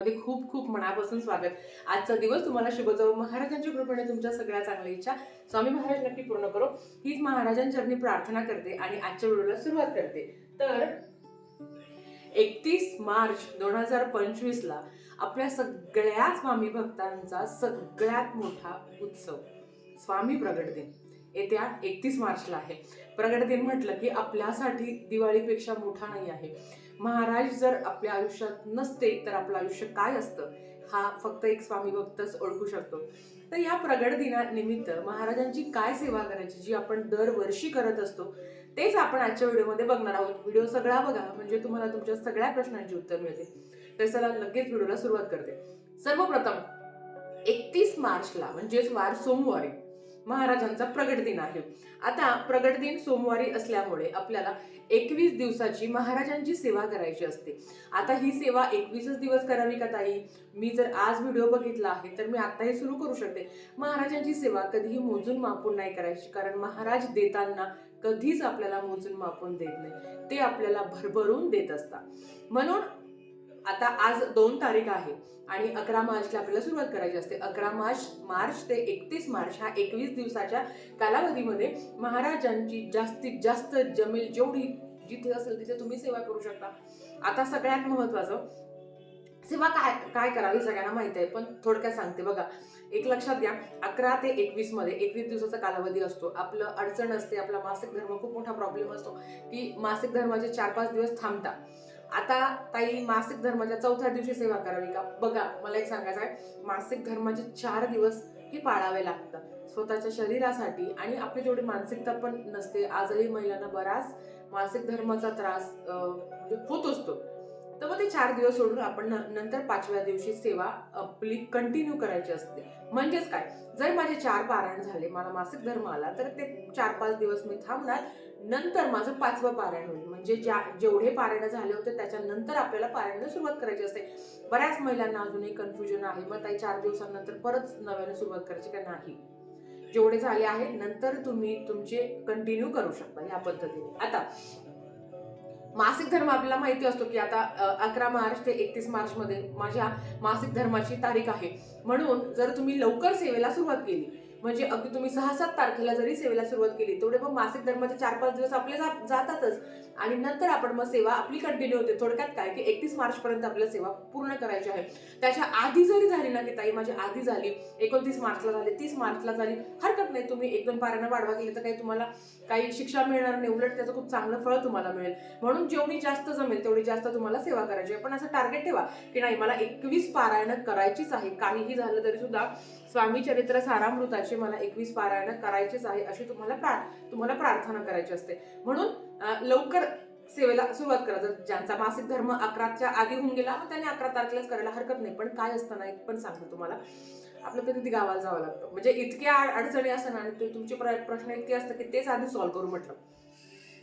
मध्ये खूप खूप मनापासून स्वागत। आजचा दिवस तुम्हाला शुभ जावो। महाराजांच्या कृपेने तुमच्या सगळ्या चांगल्या इच्छा स्वामी महाराज नक्की पूर्ण करो हीच महाराजांचरणी प्रार्थना करते आणि आजच्या व्हिडिओला सुरुवात करते। तर 31 मार्च 2025 ला आपल्या सगळ्या स्वामी भक्तांचा सगळ्यात मोठा उत्सव स्वामी प्रगट दिन येत्या 31 मार्चला आहे। प्रगट दिन म्हटलं की आपल्यासाठी दिवाळीपेक्षा मोठा नाही आहे। महाराज जर आपल्या आयुष्यात नसते तर आपलं आयुष्य काय असतं हा फक्त एक स्वामी भक्तच ओळखू शकतो। तर या प्रगट दिनानिमित्त महाराजांची काय सेवा करायची जी आपण दरवर्षी करत असतो तेच आपण आजच्या व्हिडिओमध्ये बघणार आहोत। व्हिडिओ सगळा बघा म्हणजे तुम्हाला तुमच्या सगळ्या प्रश्नांची उत्तर मिळतील। तर चला लगेच व्हिडिओला सुरुवात करते। सर्वप्रथम 31 मार्चला म्हणजेच वार सोमवारी महाराजांचा प्रगट दिन आहे। आता प्रगट दिन सोमवारी असल्यामुळे आपल्याला 21 दिवसाची महाराजांची सेवा करायची असते। आता ही सेवा 21च दिवस करावी का ताई? मी जर आज व्हिडिओ बघितला आहे तर मी आताही सुरू करू शकते। महाराजांची सेवा कधीही मोजून मापून नाही करायची, कारण महाराज देताना कधीच आपल्याला मोजून मापून देत नाही, ते आपल्याला भरभरून देत असतात। म्हणून आता आज 2 तारीख आहे आणि 11 मार्चला आपल्याला सुरुवात करायची असते। 11 मार्च ते 31 मार्च ह्या 21 दिवसाच्या कालावधीमध्ये महाराजांची जास्तीत जास्त जमेल जेवढी जिथे असेल तिथे तुम्ही सेवा करू शकता। आता सगळ्यात महत्त्वाचं सेवा काय करावी सगळ्यांना माहिती आहे, पण थोडक्यात सांगते बघा। एक लक्षात घ्या, 11 ते 21 मध्ये 21 दिवसाचा कालावधी असतो। आपलं अडचण असते, आपला मासिक धर्म खूप मोठा प्रॉब्लेम असतो की मासिक धर्माचे 4-5 दिवस थांबतात। आता ताई मासिक धर्माच्या 4थ्या दिवशी सेवा करावी का? बघा मला एक सांगायचं आहे, मासिक धर्माचे 4 दिवस हे पाळावे लागतात स्वतःच्या शरीरासाठी आणि आपली जेवढी मानसिकता पण नसते। आजही महिलांना बराच मासिक धर्माचा त्रास म्हणजे होत असतो। तर मग ते 4 दिवस सोडून आपण नंतर 5व्या दिवशी सेवा आपली कंटिन्यू करायची असते। म्हणजेच काय, जर माझे 4 पारायण झाले, मला मासिक धर्म आला तर ते 4-5 दिवस मी थांबणार, नंतर माझं 5वं पारायण होईल। म्हणजे जेवढे पारायण झाले होते त्याच्यानंतर आपल्याला पारायणाला सुरुवात करायची असते। बऱ्याच महिलांना अजूनही कन्फ्युजन आहे, मग ताई 4 दिवसांनंतर परत नव्याने सुरुवात करायची का? नाही, जेवढे झाले आहे नंतर तुम्ही तुमचे कंटिन्यू करू शकता या पद्धतीने। आता मासिक धर्म आपल्याला माहिती असतो की आता 11 मार्च ते 31 मार्च मध्ये माझ्या मासिक धर्माची तारीख आहे। म्हणून जर तुम्ही लवकर सेवेला सुरुवात केली, म्हणजे अगदी तुम्ही 6-7 तारखेला जरी सेवेला सुरुवात केली, तेवढे मग मासिक धर्माचे 4-5 दिवस आपले जातातच आणि नंतर आपण मग सेवा आपली कंटिन्यू होते। थोडक्यात काय की 31 मार्च पर्यंत आपल्याला सेवा पूर्ण करायची आहे। त्याच्या आधी जरी झाली ना की ताई माझी आधी झाली, 29 मार्चला झाली, 30 मार्चला झाली, हरकत नाही, तुम्ही 1-2 पारायण वाढवा केली तर काही तुम्हाला काही शिक्षा मिळणार नाही, उलट त्याचं खूप चांगलं फळ तुम्हाला मिळेल। म्हणून जेवढी जास्त जमेल तेवढी जास्त तुम्हाला सेवा करायची आहे। पण असं टार्गेट ठेवा की नाही मला 21 पारायण करायचीच आहे, काहीही झालं तरी सुद्धा स्वामी चरित्र सारामृताचे मला 21 पारायण करायचीच आहे अशी तुम्हाला प्रार्थना करायची असते। म्हणून लवकर सेवेला सुरुवात करा। जर ज्यांचा मासिक धर्म 11च्या आधी होऊन गेला मग त्यांनी 11 तारखेलाच करायला हरकत नाही। पण काय असतं ना, एक पण सांगतो तुम्हाला, आपलं कधी गावाला जावं लागतं, म्हणजे इतक्या अडचणी असतात आणि तुमचे प्रश्न इतके असतात की तेच आधी सॉल्व्ह करू म्हटलं।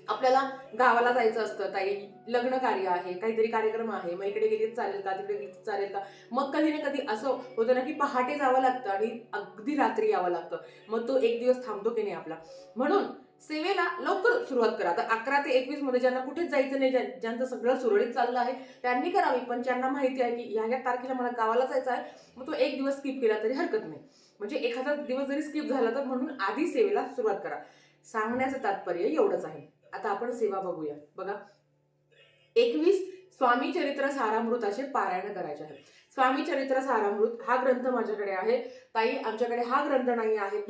आपल्याला गावाला जायचं असतं ताई, लग्न कार्य आहे, काहीतरी कार्यक्रम आहे, मग इकडे गेली चालेल का, तिकडे गेली चालेल का, मग कधी ना कधी असं होतं ना की पहाटे जावं लागतं आणि अगदी रात्री यावं लागतं, मग तो एक दिवस थांबतो की नाही आपला। म्हणून सेवेला लवकर सुरुवात करा। आता 11 ते 21 मध्ये ज्यांना कुठेच जायचं नाही, ज्यांचं सगळं सुरळीत चाललं आहे त्यांनी करावी, पण ज्यांना माहिती आहे की ह्या तारखेला मला गावाला जायचं आहे मग तो एक दिवस स्किप केला तरी हरकत नाही, म्हणजे एखादा दिवस जरी स्किप झाला तर म्हणून आधी सेवेला सुरुवात करा। सांगण्याचं तात्पर्य एवढंच आहे। आता आपण सेवा बघूया। बघा, 21 स्वामी चरित्र सारामृताचे पारायण करायचे आहे। स्वामी चरित्र सारामृत हा ग्रंथ माझ्याकडे आहे ताई, आमच्याकडे हा ग्रंथ नाही आहे,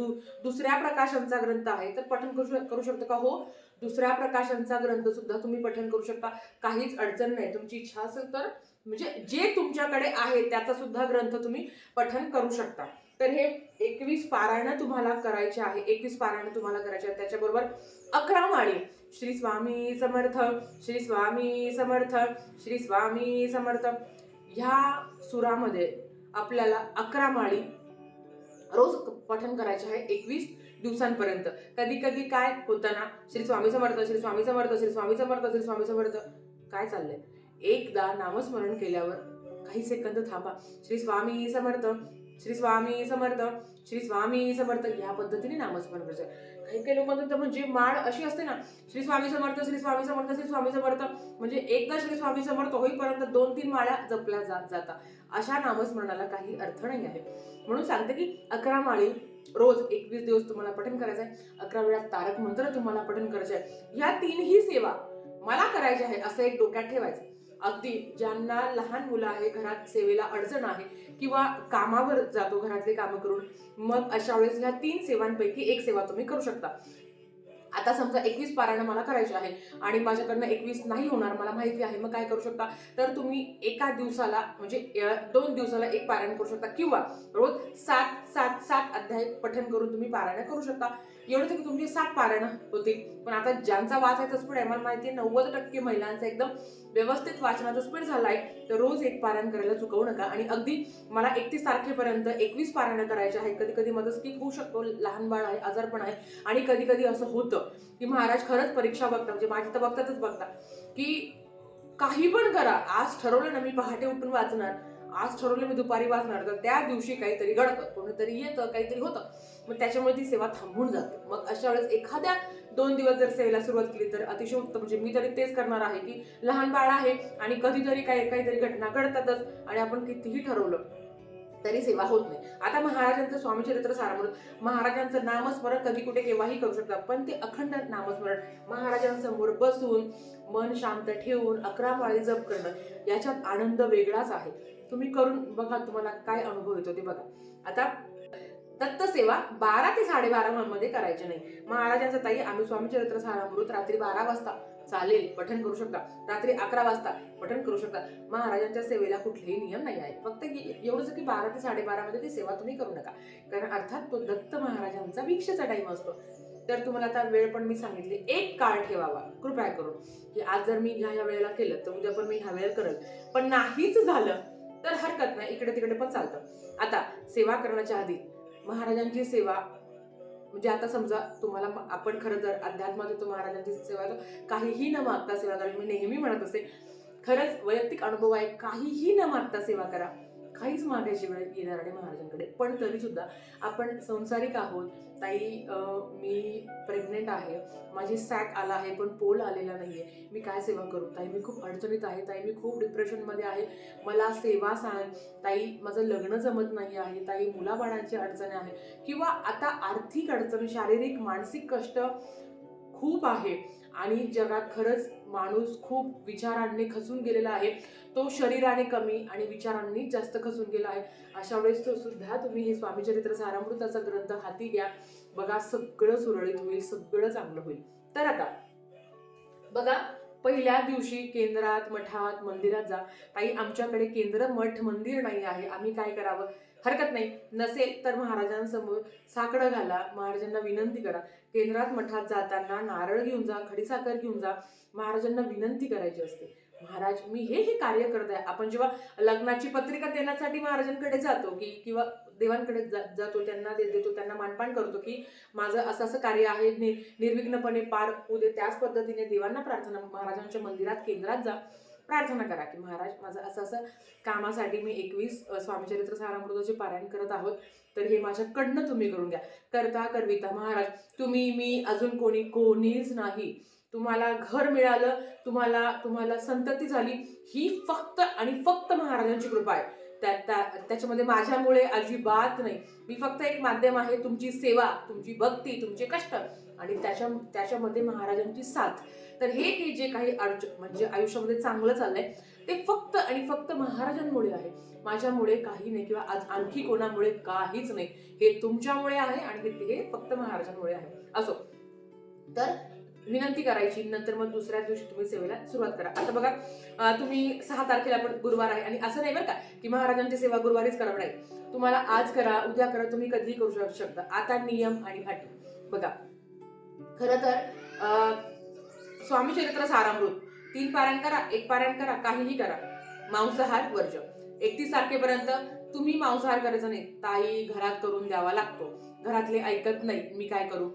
दुसऱ्या प्रकाशनचा ग्रंथ आहे, तर पठण करू शकतो का? हो, दुसऱ्या प्रकाशनचा ग्रंथ सुद्धा तुम्ही पठण करू शकता, काहीच अडचण नाही। तुमची इच्छा असेल तर म्हणजे जे तुमच्याकडे आहे त्याचा सुद्धा ग्रंथ तुम्ही पठण करू शकता। तर हे 21 पारायण तुम्हाला करायचे आहे। 21 पारायण तुम्हाला करायचे आहे, त्याच्याबरोबर 11 माळी श्री स्वामी समर्थ, श्री स्वामी समर्थ, श्री स्वामी समर्थ ह्या सुरामध्ये आपल्याला 11 माळी रोज पठण करायचे आहे 21 दिवसांपर्यंत। कधी कधी काय होतं ना, श्री स्वामी समर्थ, श्री स्वामी समर्थ, श्री स्वामी समर्थ, श्री स्वामी समर्थ काय चाललंय, एकदा नामस्मरण केल्यावर काही सेकंद थांबा, श्री स्वामी समर्थ, श्री स्वामी समर्थ, श्री स्वामी समर्थ या पद्धतीने नामस्मरण करायचं। काही लोकांचं तर म्हणजे माळ अशी असते ना, श्री स्वामी समर्थ, श्री स्वामी समर्थ, श्री स्वामी समर्थ, म्हणजे एकदा श्री स्वामी समर्थ होईपर्यंत 2-3 माळ्या जपल्या जातात. अशा नामस्मरणाला काही अर्थ नाही आहे. म्हणून सांगते की 11 माळी रोज 21 दिवस तुम्हाला पठण करायचं आहे. 11 वेळा तारक मंत्र तुम्हाला पठण करायचे आहे. या 3ही सेवा मला करायच्या आहे असं एक डोक्यात ठेवायचं. अगदी ज्यांना लहान मुलं आहे, घरात सेवेला अडचण आहे किंवा कामावर जातो घरातले कामं करून, मग अशा वेळेस ह्या 3 सेवांपैकी एक सेवा तुम्ही करू शकता. आता समजा 21 पारायण मला करायचे आहे आणि माझ्याकडनं 21 नाही होणार, मला माहिती आहे, मग काय करू शकता, तर तुम्ही एका दिवसाला म्हणजे 2 दिवसाला एक पारायण करू शकता किंवा रोज 7 अध्याय पठण करून तुम्ही पारायण करू शकता. एवढंच की तुमची 7 पारायण होतील. पण आता ज्यांचा वाचायचा स्पीड आहे, मला माहिती आहे 90% महिलांचा एकदम व्यवस्थित वाचनाचा स्पीड झालाय, तर रोज एक पारायण करायला चुकवू नका. आणि अगदी मला 31 तारखेपर्यंत 21 पारायण करायचे आहे. कधी कधी माझं स्किप होऊ शकतो, लहान बाळ आहे, आजारपण आहे, आणि कधी कधी असं होतं की महाराज खरंच परीक्षा बघता, म्हणजे माझी तर बघतातच बघता की काही पण करा, आज ठरवलं ना मी पहाटे उठून वाचणार, आज ठरवलं मी दुपारी वाचणार, तर त्या दिवशी काहीतरी घडतं, कोणीतरी येतं, काहीतरी होतं, मग त्याच्यामुळे ती सेवा थांबून जाते. मग अशा वेळेस एखाद्या 2 दिवस जर सेवेला सुरुवात केली तर अतिशय उत्तम. म्हणजे मी तरी तेच करणार आहे की लहान बाळ आहे आणि कधीतरी काहीतरी घटना घडतातच आणि आपण कितीही ठरवलं तरी सेवा होत नाही. आता महाराजांचं स्वामीचरित्र सारामृत, महाराजांचं नामस्मरण कधी कुठे केव्हाही करू शकता, पण ते अखंड नामस्मरण महाराजांसमोर बसून मन शांत ठेवून 11 माळी जप करणं, याच्यात आनंद वेगळाच आहे. तुम्ही करून बघा, तुम्हाला काय अनुभव येतो ते बघा. आता दत्तसेवा 12 ते 12:30 मध्ये करायची नाही. महाराजांचं ताई आम्ही स्वामीचरित्र सारामृत रात्री 12 वाजता चालेल पठण करू शकता, रात्री 11 वाजता पठण करू शकता. महाराजांच्या सेवेला कुठलेही नियम नाही आहे. फक्त एवढंच की 12 ते 12:30 मध्ये ती सेवा तुम्ही करू नका, कारण अर्थात तो दत्त महाराजांचा भिक्षेचा टाइम असतो. तर तुम्हाला आता वेळ पण मी सांगितली, एक काळ ठेवावा कृपया करून, की आज जर मी ह्या वेळेला केलं तर उद्या पण मी ह्या वेळेला करेल. पण नाहीच झालं तर हरकत नाही, इकडे तिकडे पण चालतं. आता सेवा करण्याच्या आधी महाराजांची सेवा, म्हणजे आता समजा तुम्हाला, आपण खरं तर अध्यात्मात येतो, महाराजांची सेवा काहीही न मागता सेवा करा. मी नेहमी म्हणत असते, खरंच वैयक्तिक अनुभव आहे, काहीही न मागता सेवा करा, काहीच मागायची वेळ येणार नाही महाराजांकडे. पण तरी सुद्धा आपण संसारिक आहोत ताई, मी प्रेग्नेंट आहे, माझी सॅक आला आहे पण पोल आलेला नाहीये, मी काय सेवा करू ताई, मी खूप अडचणीत आहे ताई, मी खूप डिप्रेशनमध्ये आहे, मला सेवा सांग ताई, माझं लग्न जमत नाही आहे ताई, मुलाबाळांची अडचणी आहे, किंवा आता आर्थिक अडचण, शारीरिक मानसिक कष्ट खूप आहे आणि जगात खरंच माणूस खूप विचारांनी खचून गेलेला आहे, तो शरीराने कमी आणि विचारांनी जास्त खचून गेला आहे. अशा वेळेस तो सुद्धा तुम्ही हे स्वामीचरित्र सारामृताचा ग्रंथ हाती घ्या, बघा सगळं सुरळीत होईल, सगळं चांगलं होईल. तर आता बघा, पहिल्या दिवशी केंद्रात, मठात, मंदिरात जा. ताई आमच्याकडे केंद्र, मठ, मंदिर नाही आहे, आम्ही काय करावं? हरकत नाही, नसेल तर महाराजांसमोर साकडं घाला, महाराजांना विनंती करा. केंद्रात, मठात जाताना नारळ घेऊन जा, खडीसाखर घेऊन जा, महाराजांना विनंती करायची असते, महाराज मी हे कार्य करत आहे. आपण जेव्हा लग्नाची पत्रिका देण्यासाठी महाराजांकडे जातो की किंवा देवांकडे जातो, त्यांना देतो, त्यांना मानपान करतो की माझं असं असं कार्य आहे, निर्विघ्नपणे पार होऊ दे, त्याच पद्धतीने देवांना प्रार्थना, महाराजांच्या मंदिरात, केंद्रात जा, प्रार्थना करा की महाराज माझं असं असं कामासाठी मी 21 स्वामीचरित्र सारामृताचे पारायण करत आहोत, तर हे माझ्याकडनं तुम्ही करून घ्या. करता करविता महाराज तुम्ही, मी, अजून कोणीच नाही, तुम्हाला घर मिळालं, तुम्हाला संतती झाली, ही फक्त आणि फक्त महाराजांची कृपा आहे. त्याच्यामध्ये माझ्यामुळे अजिबात नाही, मी फक्त एक माध्यम आहे, तुमची सेवा, तुमची भक्ती, तुमचे कष्ट आणि त्याच्यामध्ये महाराजांची साथ. तर हे जे काही म्हणजे आयुष्यामध्ये चांगलं चाललंय ते फक्त आणि फक्त महाराजांमुळे आहे, माझ्यामुळे काही नाही किंवा आज आणखी कोणामुळे काहीच नाही, हे तुमच्यामुळे आहे आणि हे फक्त महाराजांमुळे आहे. असो, तर विनंती करायची, नंतर मग दुसऱ्या दिवशी तुम्ही सेवेला सुरुवात करा. आता बघा, तुम्ही 6 तारखेला पण गुरुवार आहे आणि असं नाही बरं का की महाराजांची सेवा गुरुवारीच करावं नाही, तुम्हाला आज करा, उद्या करा, तुम्ही कधीही करू शकता. आता नियम आणि अटी बघा. खरं तर स्वामीचरित्र सारामृत 3 पारायण करा, 1 पारायण करा, काहीही करा, मांसाहार वर्ज्य. 31 तारखेपर्यंत तुम्ही मांसाहार करायचा नाही. ताई घरात करून द्यावा लागतो, घरातले ऐकत नाही, मी काय करू?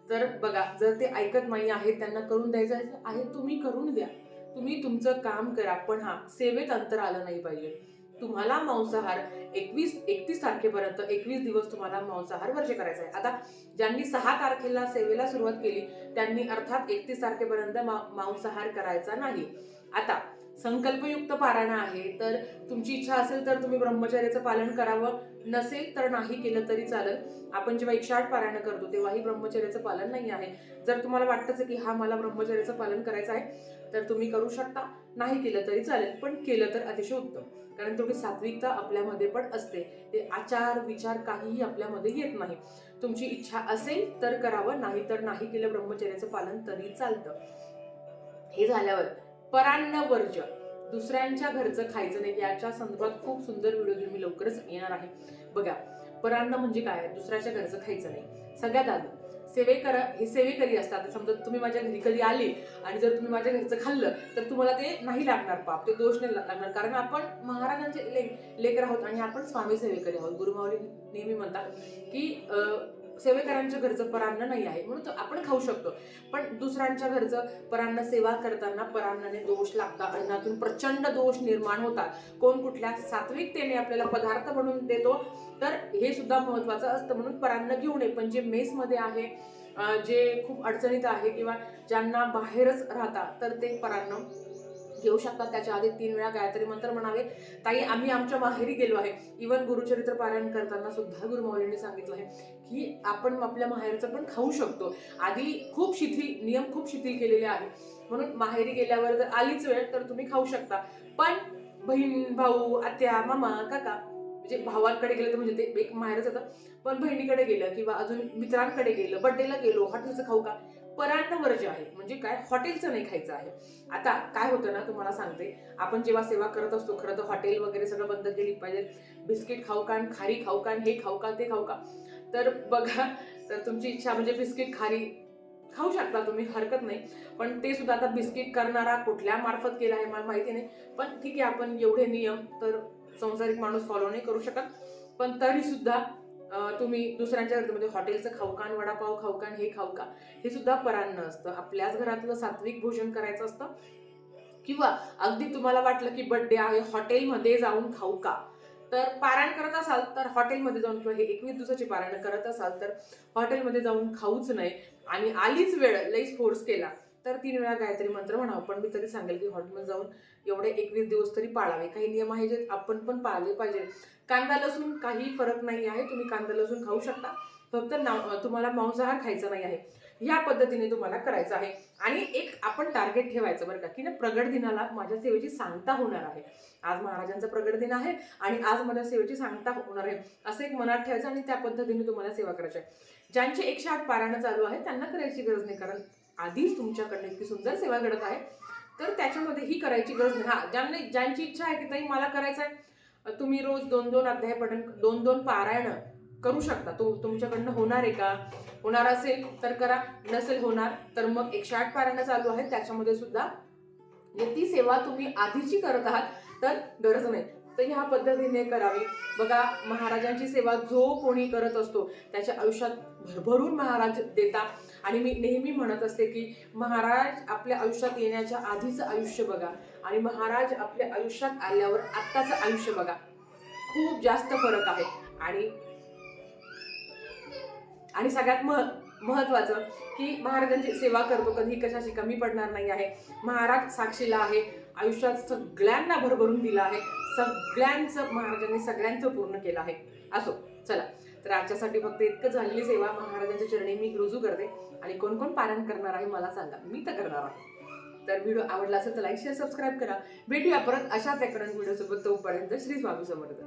तर बघा, जर ते ऐकत नाही आहे, त्यांना करून द्यायचं आहे, तुम्ही करून द्या, तुम्ही तुमचं काम करा, पण सेवेत अंतर आलं नाही पाहिजे. तुम्हाला मांसाहार 31 तारखेपर्यंत 21 दिवस तुम्हाला मांसाहार वर्ज करायचा आहे. आता ज्यांनी 6 तारखेला सेवेला सुरुवात केली त्यांनी अर्थात 31 तारखेपर्यंत मांसाहार करायचा नाही. आता संकल्पयुक्त पारायण आहे, तर तुमची इच्छा असेल तर तुम्ही ब्रह्मचर्याचं पालन करावं, नसेल तर नाही केलं तरी चालेल. आपण जेव्हा 108 पारायण करतो तेव्हाही ब्रह्मचर्याचं पालन नाही आहे. जर तुम्हाला वाटतंच की हा मला ब्रह्मचर्याचं पालन करायचं आहे तर तुम्ही करू शकता, नाही केलं तरी चालेल, पण केलं तर अतिशय उत्तम. कारण तेवढी सात्विकता आपल्यामध्ये पण असते. ते आचार विचार काहीही आपल्यामध्ये येत नाही. तुमची इच्छा असेल तर करावं, नाही तर नाही केलं ब्रह्मचर्याचं पालन तरी चालतं. हे झाल्यावर परान्न वर्ज, दुसऱ्यांच्या घरचं खायचं नाही. याच्या संदर्भात खूप सुंदर व्हिडिओ घेऊन मी लवकरच येणार आहे. बघा, परान्न म्हणजे काय? दुसऱ्याच्या घरचं खायचं नाही. सगळ्यात आधी हे सेवेकरी असतात. समजा तुम्ही माझ्या घरी कधी आले आणि जर तुम्ही माझ्या घरचं खाल्लं तर तुम्हाला ते नाही लागणार पाप, ते दोष नाही लागणार. कारण आपण महाराजांचे लेकर आहोत आणि आपण स्वामी सेवेकरी आहोत. गुरुमाऊली नेहमी म्हणतात की सेवेकरांच्या घरचं परान्न नाही आहे म्हणून आपण खाऊ शकतो. पण दुसऱ्यांच्या घरचं परान्न सेवा करताना परान्नाने दोष लागतात, अन्नातून प्रचंड दोष निर्माण होतात. कोण कुठल्या सात्विकतेने आपल्याला पदार्थ बनवून देतो तर हे सुद्धा महत्वाचं असतं. म्हणून परान्न घेऊ नये. पण जे मेसमध्ये आहे, जे खूप अडचणीत आहे किंवा ज्यांना बाहेरच राहतात तर ते परान्न घेऊ शकतात. त्याच्या आधी 3 वेळा गायत्री मंत्र म्हणावे. ताई, आम्ही आमच्या माहेरी गेलो आहे. इव्हन गुरुचरित्र पारायण करताना सुद्धा गुरुमाऊलींनी सांगितलं आहे की आपण आपल्या माहेरचं पण खाऊ शकतो. आधी नियम खूप शिथिल केलेले आहे. म्हणून माहेरी गेल्यावर जर आलीच वेळ तर तुम्ही खाऊ शकता. पण बहीण भाऊ आत्या मामा काका, म्हणजे भावांकडे गेलं तर म्हणजे ते एक माहेरच होतं. पण बहिणीकडे गेलं किंवा अजून मित्रांकडे गेलं, बर्थडेला गेलो, हॉटेलचं खाऊ का? परान्न वर्ज्य आहे. म्हणजे काय? हॉटेलचं नाही खायचं आहे. आता काय होतं ना, तुम्हाला सांगते, आपण जेव्हा सेवा करत असतो खरं तर हॉटेल वगैरे सगळं बंद केली पाहिजे. बिस्किट खाऊ का, खारी खाऊ का, हे खाऊ का, ते खाऊ का? तर बघा, तर तुमची इच्छा म्हणजे बिस्किट खारी खाऊ शकता तुम्ही, हरकत नाही. पण ते सुद्धा आता बिस्किट करणारा कुठल्या मार्फत केला आहे मला माहिती नाही. पण ठीक आहे, आपण एवढे नियम तर संसारिक माणूस फॉलो नाही करू शकत. पण तरी सुद्धा तुम्ही दुसऱ्यांच्या घरामध्ये हॉटेलचं खाऊ का, वडापाव खाऊ का, हे खाऊ का, हे सुद्धा परान्न असतं. आपल्याच घरातलं सात्विक भोजन करायचं असतं. किंवा अगदी तुम्हाला वाटलं की बर्थडे आहे, हॉटेलमध्ये जाऊन खाऊ का, तर पारायण करत असाल तर हॉटेलमध्ये जाऊन, किंवा हे 21 दिवसाचे पारायण करत असाल तर हॉटेलमध्ये जाऊन खाऊच नाही. आणि आलीच वेळ, लईच फोर्स केला तर 3 वेळा गायत्री मंत्र म्हणावं. पण मी तरी सांगेल की हॉटेलमध्ये जाऊन एवढे 21 दिवस तरी पाळावे. काही नियम आहे जे आपण पण पाळले पाहिजे. कांदा लसूण काही फरक नाही आहे, तुम्ही कांदा लसूण खाऊ शकता. फक्त तुम्हाला मांसाहार खायचा नाही आहे. ह्या पद्धतीने तुम्हाला करायचं आहे. आणि एक आपण टार्गेट ठेवायचं बरं का, की ना प्रगट दिनाला माझ्या सेवेची सांगता होणार आहे. आज महाराजांचा प्रगट दिन आहे आणि आज माझ्या सेवेची सांगता होणार आहे, असं एक मनात ठेवायचं आणि त्या पद्धतीने तुम्हाला सेवा करायची आहे. ज्यांचे 108 पारायण चालू आहे त्यांना करायची गरज नाही, कारण आधीच तुमच्याकडे इतकी सुंदर सेवा घडत आहे तर त्याच्यामध्ये ही करायची गरज नाही. ज्यांची इच्छा आहे की ताई मला करायचं आहे, तुम्ही रोज 2-2 अध्याय पठण, 2-2 पारायण करू शकता. तुमच्याकडनं होणार आहे का? होणार असेल तर करा, नसेल होणार तर मग 108 पारायण चालू आहे, त्याच्यामध्ये सुद्धा ती सेवा तुम्ही आधीची करत आहात तर गरज नाही. तर ह्या पद्धतीने करावी. बघा, महाराजांची सेवा जो कोणी करत असतो त्याच्या आयुष्यात भरभरून महाराज देतात. आणि मी नेहमी म्हणत असते की महाराज आपल्या आयुष्यात येण्याच्या आधीचं आयुष्य बघा आणि महाराज आपल्या आयुष्यात आल्यावर आत्ताचं आयुष्य बघा, खूप जास्त फरक आहे. आणि सगळ्यात महत्वाचं की महाराजांची सेवा करतो कधी कशाची कमी पडणार नाही आहे. महाराज साक्षीला आहे, आयुष्यात सगळ्यांना भरभरून दिलं आहे, सगळ्यांचं महाराजांनी सगळ्यांचं पूर्ण केलं आहे. असो, चला, तर आजच्यासाठी फक्त इतकं झालेली सेवा महाराजांच्या चरणी मी रुजू करते. आणि कोण कोण पारायण करणार आहे मला सांगा, मी तर करणार आहे. तर व्हिडिओ आवडला असेल तर लाईक शेअर सबस्क्राईब करा. भेटूया परत अशाच एका व्हिडिओ सोबत. तोपर्यंत श्री स्वामी समर्थ.